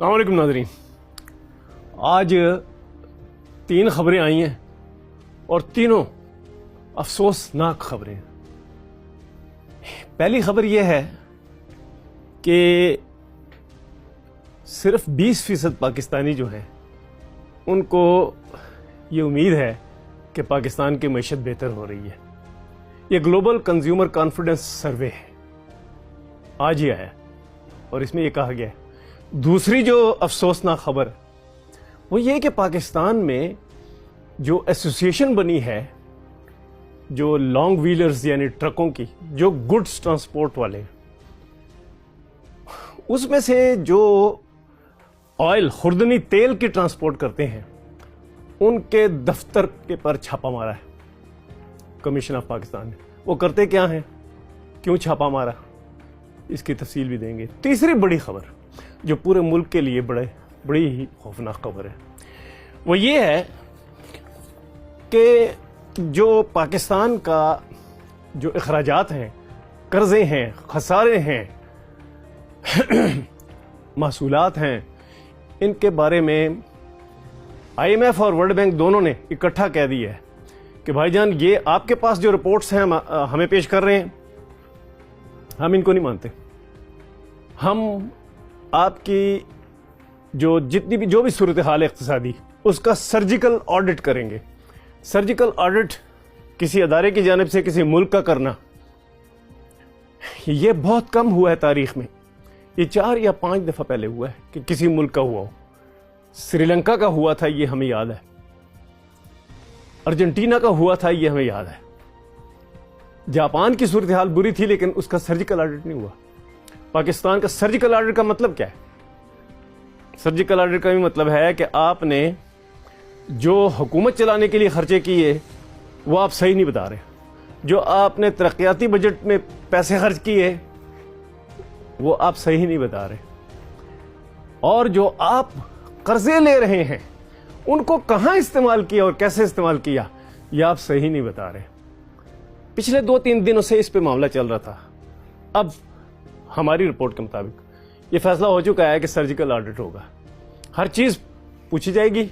السلام علیکم ناظرین، آج 3 خبریں آئی ہیں اور تینوں افسوسناک خبریں ہیں۔ پہلی خبر یہ ہے کہ صرف 20% پاکستانی جو ہیں ان کو یہ امید ہے کہ پاکستان کی معیشت بہتر ہو رہی ہے۔ یہ گلوبل کنزیومر کانفیڈنس سروے ہے، آج ہی آیا اور اس میں یہ کہا گیا ہے۔ دوسری جو افسوسناک خبر وہ یہ کہ پاکستان میں جو ایسوسیشن بنی ہے جو لانگ ویلرز یعنی ٹرکوں کی جو گڈز ٹرانسپورٹ والے، اس میں سے جو آئل خوردنی تیل کی ٹرانسپورٹ کرتے ہیں ان کے دفتر کے پر چھاپہ مارا ہے کمیشن آف پاکستان نے۔ وہ کرتے کیا ہیں، کیوں چھاپہ مارا، اس کی تفصیل بھی دیں گے۔ تیسری بڑی خبر جو پورے ملک کے لیے بڑی ہی خوفناک خبر ہے وہ یہ ہے کہ جو پاکستان کا جو اخراجات ہیں، قرضے ہیں، خسارے ہیں، محصولات ہیں، ان کے بارے میں آئی ایم ایف اور ورلڈ بینک دونوں نے اکٹھا کہہ دیا ہے کہ بھائی جان یہ آپ کے پاس جو رپورٹس ہیں ہمیں پیش کر رہے ہیں، ہم ان کو نہیں مانتے۔ ہم آپ کی جو بھی صورتحال اقتصادی اس کا سرجیکل آڈٹ کریں گے۔ سرجیکل آڈٹ کسی ادارے کی جانب سے کسی ملک کا کرنا یہ بہت کم ہوا ہے تاریخ میں۔ یہ 4 یا 5 دفعہ پہلے ہوا ہے کہ کسی ملک کا ہوا ہو۔ سری لنکا کا ہوا تھا، یہ ہمیں یاد ہے۔ ارجنٹینا کا ہوا تھا، یہ ہمیں یاد ہے۔ جاپان کی صورتحال بری تھی لیکن اس کا سرجیکل آڈٹ نہیں ہوا۔ پاکستان کا سرجیکل آڈٹ کا مطلب کیا ہے؟ سرجیکل آڈٹ کا بھی مطلب ہے کہ آپ نے جو حکومت چلانے کے لیے خرچے کیے وہ آپ صحیح نہیں بتا رہے، جو آپ نے ترقیاتی بجٹ میں پیسے خرچ کیے وہ آپ صحیح نہیں بتا رہے، اور جو آپ قرضے لے رہے ہیں ان کو کہاں استعمال کیا اور کیسے استعمال کیا یہ آپ صحیح نہیں بتا رہے۔ پچھلے 2-3 دنوں سے اس پہ معاملہ چل رہا تھا۔ اب ہماری رپورٹ کے مطابق یہ فیصلہ ہو چکا ہے کہ سرجیکل آڈٹ ہوگا۔ ہر چیز پوچھی جائے گی،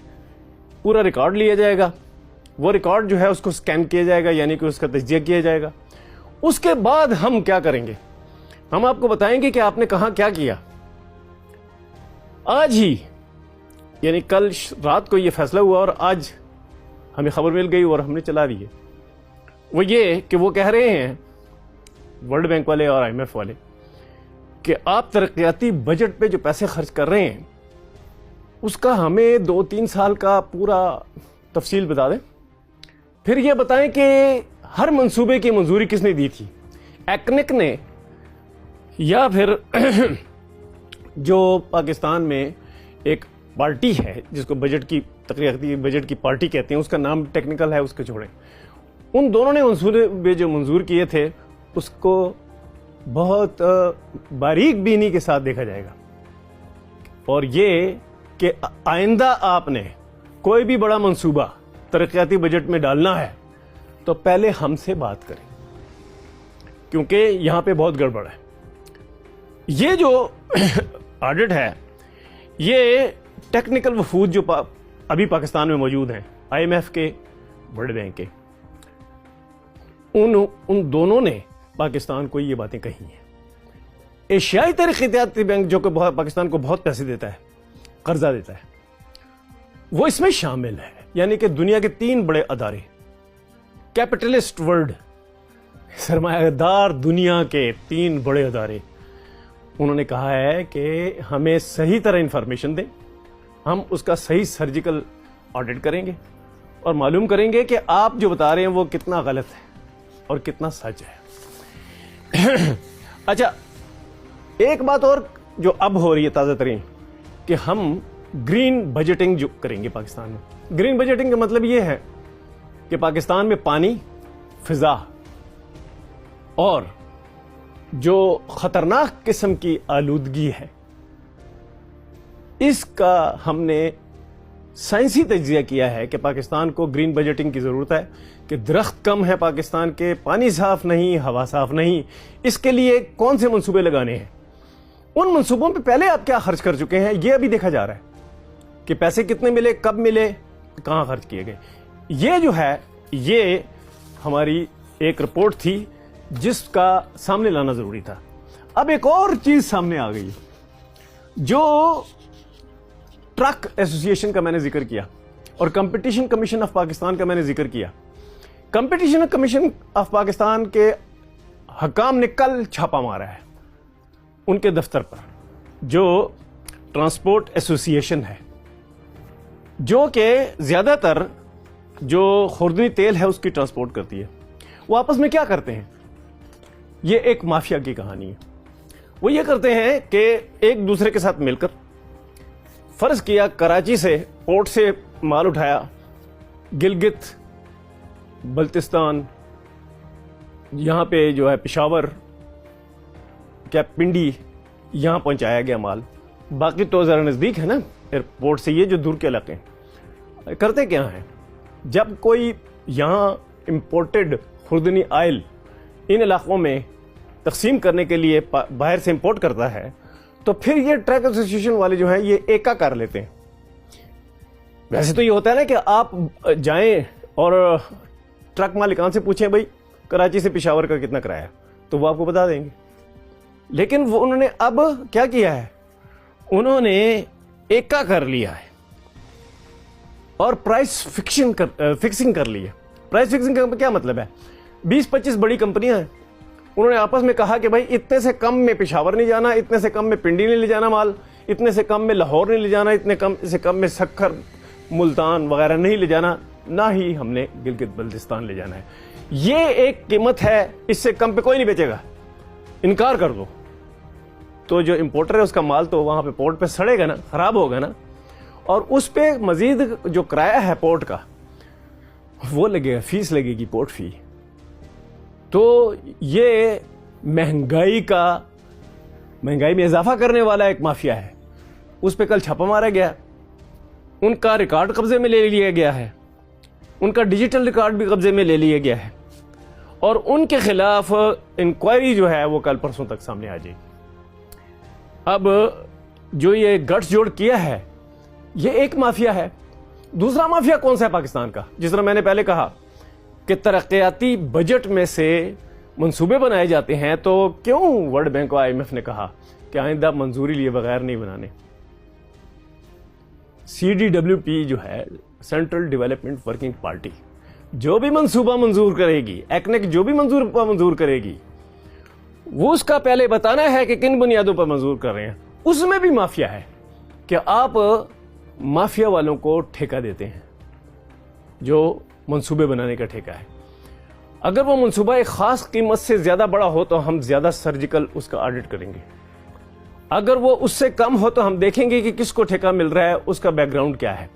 پورا ریکارڈ لیا جائے گا، وہ ریکارڈ جو ہے اس کو سکین کیا جائے گا، یعنی کہ اس کا تجزیہ کیا جائے گا۔ اس کے بعد ہم کیا کریں گے، ہم آپ کو بتائیں گے کہ آپ نے کہاں کیا کیا۔ آج ہی یعنی کل رات کو یہ فیصلہ ہوا اور آج ہمیں خبر مل گئی اور ہم نے چلا دی ہے۔ وہ یہ کہ وہ کہہ رہے ہیں ورلڈ بینک والے اور آئی ایم ایف والے کہ آپ ترقیاتی بجٹ پہ جو پیسے خرچ کر رہے ہیں اس کا ہمیں 2-3 سال کا پورا تفصیل بتا دیں، پھر یہ بتائیں کہ ہر منصوبے کی منظوری کس نے دی تھی، ایکنک نے یا پھر جو پاکستان میں ایک پارٹی ہے جس کو بجٹ کی ترقیاتی بجٹ کی پارٹی کہتے ہیں، اس کا نام ٹیکنیکل ہے، اس کو چھوڑیں۔ ان دونوں نے منصوبے جو منظور کیے تھے اس کو بہت باریک بینی کے ساتھ دیکھا جائے گا، اور یہ کہ آئندہ آپ نے کوئی بھی بڑا منصوبہ ترقیاتی بجٹ میں ڈالنا ہے تو پہلے ہم سے بات کریں، کیونکہ یہاں پہ بہت گڑبڑ ہے۔ یہ جو آڈٹ ہے یہ ٹیکنیکل وفود جو ابھی پاکستان میں موجود ہیں، آئی ایم ایف کے، ورلڈ بینک کے، ان دونوں نے پاکستان کو یہ باتیں کہی ہیں۔ ایشیائی ترقیاتی بینک جو کہ پاکستان کو بہت پیسے دیتا ہے، قرضہ دیتا ہے، وہ اس میں شامل ہے، یعنی کہ دنیا کے 3 بڑے ادارے، کیپٹلسٹ ورلڈ، سرمایہ دار دنیا کے 3 بڑے ادارے، انہوں نے کہا ہے کہ ہمیں صحیح طرح انفارمیشن دیں، ہم اس کا صحیح سرجیکل آڈٹ کریں گے اور معلوم کریں گے کہ آپ جو بتا رہے ہیں وہ کتنا غلط ہے اور کتنا سچ ہے۔ اچھا، ایک بات اور جو اب ہو رہی ہے تازہ ترین کہ ہم گرین بجٹنگ جو کریں گے پاکستان میں۔ گرین بجٹنگ کا مطلب یہ ہے کہ پاکستان میں پانی، فضا اور جو خطرناک قسم کی آلودگی ہے اس کا ہم نے سائنسی تجزیہ کیا ہے کہ پاکستان کو گرین بجٹنگ کی ضرورت ہے، کہ درخت کم ہے پاکستان کے، پانی صاف نہیں، ہوا صاف نہیں، اس کے لیے کون سے منصوبے لگانے ہیں۔ ان منصوبوں پہ پہلے آپ کیا خرچ کر چکے ہیں یہ ابھی دیکھا جا رہا ہے کہ پیسے کتنے ملے، کب ملے، کہاں خرچ کیے گئے. یہ جو ہے یہ ہماری ایک رپورٹ تھی جس کا سامنے لانا ضروری تھا. اب ایک اور چیز سامنے آ گئی جو ٹرک ایسوسی ایشن کا میں نے ذکر کیا اور کمپٹیشن کمیشن آف پاکستان کا میں نے ذکر کیا. کمپٹیشن کمیشن آف پاکستان کے حکام نے کل چھاپا مارا ہے ان کے دفتر پر، جو ٹرانسپورٹ ایسوسی ایشن ہے، جو کہ زیادہ تر جو خوردنی تیل ہے اس کی ٹرانسپورٹ کرتی ہے. وہ آپس میں کیا کرتے ہیں؟ یہ ایک مافیا کی کہانی ہے. وہ یہ کرتے ہیں کہ ایک دوسرے کے ساتھ مل کر، فرض کیا کراچی سے پورٹ سے مال اٹھایا، گلگت بلتستان، یہاں پہ جو ہے پشاور، کیا پنڈی، یہاں پہنچایا گیا مال. باقی تو ذرا نزدیک ہے نا ایئرپورٹ سے، یہ جو دور کے علاقے ہیں. کرتے کیا ہیں؟ جب کوئی یہاں امپورٹڈ خوردنی آئل ان علاقوں میں تقسیم کرنے کے لیے باہر سے امپورٹ کرتا ہے تو پھر یہ ٹرک ایسوسی ایشن والے جو ہیں یہ ایکا کر لیتے ہیں. ویسے تو یہ ہوتا ہے نا کہ آپ جائیں اور ٹرک مالکان سے پوچھیں بھائی کراچی سے پشاور کا کتنا کرایہ، تو وہ آپ کو بتا دیں گے. لیکن وہ انہوں نے اب کیا کیا ہے؟ انہوں نے ایکا کر لیا ہے اور پرائس فکسنگ کر لی ہے. پرائس فکسنگ کا کیا مطلب ہے؟ 20-25 بڑی کمپنیاں ہیں، انہوں نے آپس میں کہا کہ بھائی اتنے سے کم میں پشاور نہیں جانا، اتنے سے کم میں پنڈی نہیں لے جانا مال، اتنے سے کم میں لاہور نہیں لے جانا، اتنے کم سے کم میں سکھر، ملتان وغیرہ نہیں لے جانا، نہ ہی ہم نے گلگت بلتستان لے جانا ہے. یہ ایک قیمت ہے، اس سے کم پہ کوئی نہیں بیچے گا، انکار کر دو. تو جو امپورٹر ہے اس کا مال تو وہاں پہ پورٹ پہ سڑے گا نا، خراب ہوگا نا، اور اس پہ مزید جو کرایہ ہے پورٹ کا وہ لگے گا، فیس لگے گی، پورٹ فی. تو یہ مہنگائی میں اضافہ کرنے والا ایک مافیا ہے. اس پہ کل چھاپا مارا گیا، ان کا ریکارڈ قبضے میں لے لیا گیا ہے، ان کا ڈیجیٹل ریکارڈ بھی قبضے میں لے لیا گیا ہے، اور ان کے خلاف انکوائری جو ہے وہ کل پرسوں تک سامنے آ جائے گی. اب جو یہ گٹھ جوڑ کیا ہے یہ ایک مافیا ہے. دوسرا مافیا کون سا ہے پاکستان کا؟ جس طرح میں نے پہلے کہا کہ ترقیاتی بجٹ میں سے منصوبے بنائے جاتے ہیں، تو کیوں ورلڈ بینک اور IMF نے کہا کہ آئندہ منظوری لیے بغیر نہیں بنانے؟ CDWP جو ہے سینٹرل ڈیولپمنٹ ورکنگ پارٹی، جو بھی منصوبہ منظور کرے گی، ایکنک جو بھی منظور کرے گی، وہ اس کا پہلے بتانا ہے کہ کن بنیادوں پر منظور کر رہے ہیں. اس میں بھی مافیا ہے کہ آپ مافیا والوں کو ٹھیکہ دیتے ہیں، جو منصوبے بنانے کا ٹھیکہ ہے. اگر وہ منصوبہ ایک خاص قیمت سے زیادہ بڑا ہو تو ہم زیادہ سرجیکل اس کا آڈٹ کریں گے. اگر وہ اس سے کم ہو تو ہم دیکھیں گے کہ کس کو ٹھیکہ مل رہا ہے، اس کا بیک گراؤنڈ کیا ہے.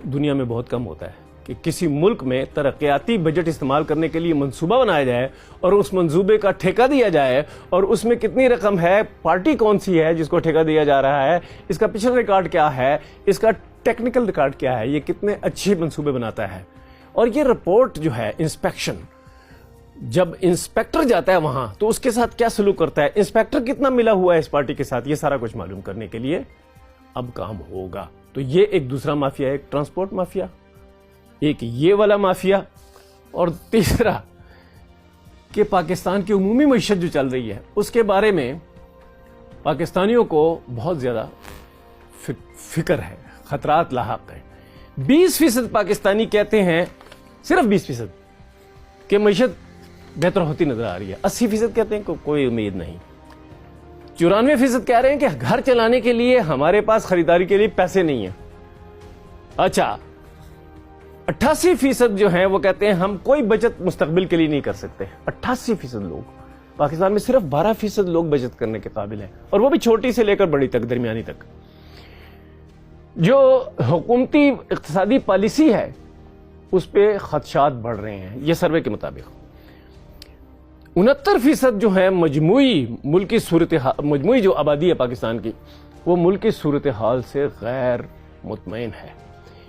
دنیا میں بہت کم ہوتا ہے کہ کسی ملک میں ترقیاتی بجٹ استعمال کرنے کے لیے منصوبہ بنایا جائے اور اس منصوبے کا ٹھیکہ دیا جائے، اور اس میں کتنی رقم ہے، پارٹی کون سی ہے جس کو ٹھیکہ دیا جا رہا ہے، اس کا پچھلا ریکارڈ کیا ہے، اس کا ٹیکنیکل ریکارڈ کیا ہے، یہ کتنے اچھے منصوبے بناتا ہے. اور یہ رپورٹ جو ہے انسپیکشن، جب انسپیکٹر جاتا ہے وہاں تو اس کے ساتھ کیا سلوک کرتا ہے، انسپیکٹر کتنا ملا ہوا ہے اس پارٹی کے ساتھ، یہ سارا کچھ معلوم کرنے کے لیے اب کام ہوگا. تو یہ ایک دوسرا مافیا ہے، ایک ٹرانسپورٹ مافیا، ایک یہ والا مافیا، اور تیسرا کہ پاکستان کی عمومی معیشت جو چل رہی ہے اس کے بارے میں پاکستانیوں کو بہت زیادہ فکر ہے، خطرات لاحق ہیں. 20% پاکستانی کہتے ہیں، صرف 20%، کہ معیشت بہتر ہوتی نظر آ رہی ہے. 80% کہتے ہیں کہ کوئی امید نہیں. 94% کہہ رہے ہیں کہ گھر چلانے کے لیے ہمارے پاس خریداری کے لیے پیسے نہیں ہیں. اچھا 88% جو ہیں وہ کہتے ہیں ہم کوئی بچت مستقبل کے لیے نہیں کر سکتے. 88% لوگ. پاکستان میں صرف 12% لوگ بچت کرنے کے قابل ہیں، اور وہ بھی چھوٹی سے لے کر بڑی تک، درمیانی تک. جو حکومتی اقتصادی پالیسی ہے اس پہ خدشات بڑھ رہے ہیں یہ سروے کے مطابق. 69% جو ہے مجموعی جو آبادی ہے پاکستان کی، وہ ملکی صورتحال سے غیر مطمئن ہے.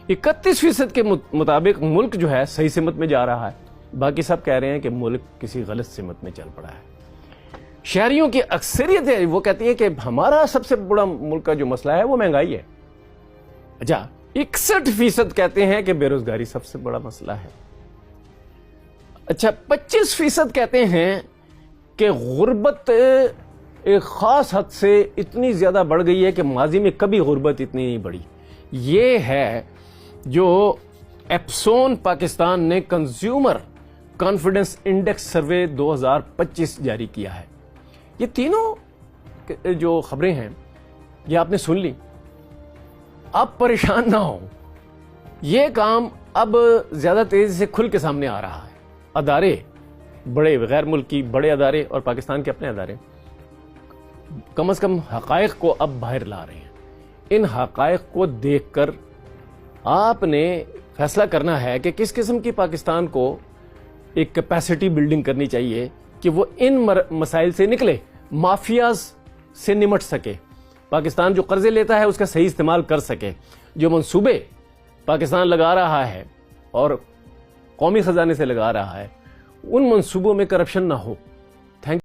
31% کے مطابق ملک جو ہے صحیح سمت میں جا رہا ہے. باقی سب کہہ رہے ہیں کہ ملک کسی غلط سمت میں چل پڑا ہے. شہریوں کی اکثریت ہے وہ کہتی ہے کہ ہمارا سب سے بڑا ملک کا جو مسئلہ ہے وہ مہنگائی ہے. اچھا 61% کہتے ہیں کہ بے روزگاری سب سے بڑا مسئلہ ہے. اچھا 25% کہتے ہیں کہ غربت ایک خاص حد سے اتنی زیادہ بڑھ گئی ہے کہ ماضی میں کبھی غربت اتنی نہیں بڑھی. یہ ہے جو ایپسون پاکستان نے کنزیومر کانفیڈنس انڈیکس سروے 2025 جاری کیا ہے. یہ تینوں جو خبریں ہیں یہ آپ نے سن لی. آپ پریشان نہ ہو, یہ کام اب زیادہ تیزی سے کھل کے سامنے آ رہا ہے. ادارے بڑے غیر ملکی بڑے ادارے اور پاکستان کے اپنے ادارے کم از کم حقائق کو اب باہر لا رہے ہیں. ان حقائق کو دیکھ کر آپ نے فیصلہ کرنا ہے کہ کس قسم کی پاکستان کو ایک کیپیسٹی بلڈنگ کرنی چاہیے کہ وہ ان مسائل سے نکلے, مافیاز سے نمٹ سکے, پاکستان جو قرضے لیتا ہے اس کا صحیح استعمال کر سکے, جو منصوبے پاکستان لگا رہا ہے اور قومی خزانے سے لگا رہا ہے ان منصوبوں میں کرپشن نہ ہو.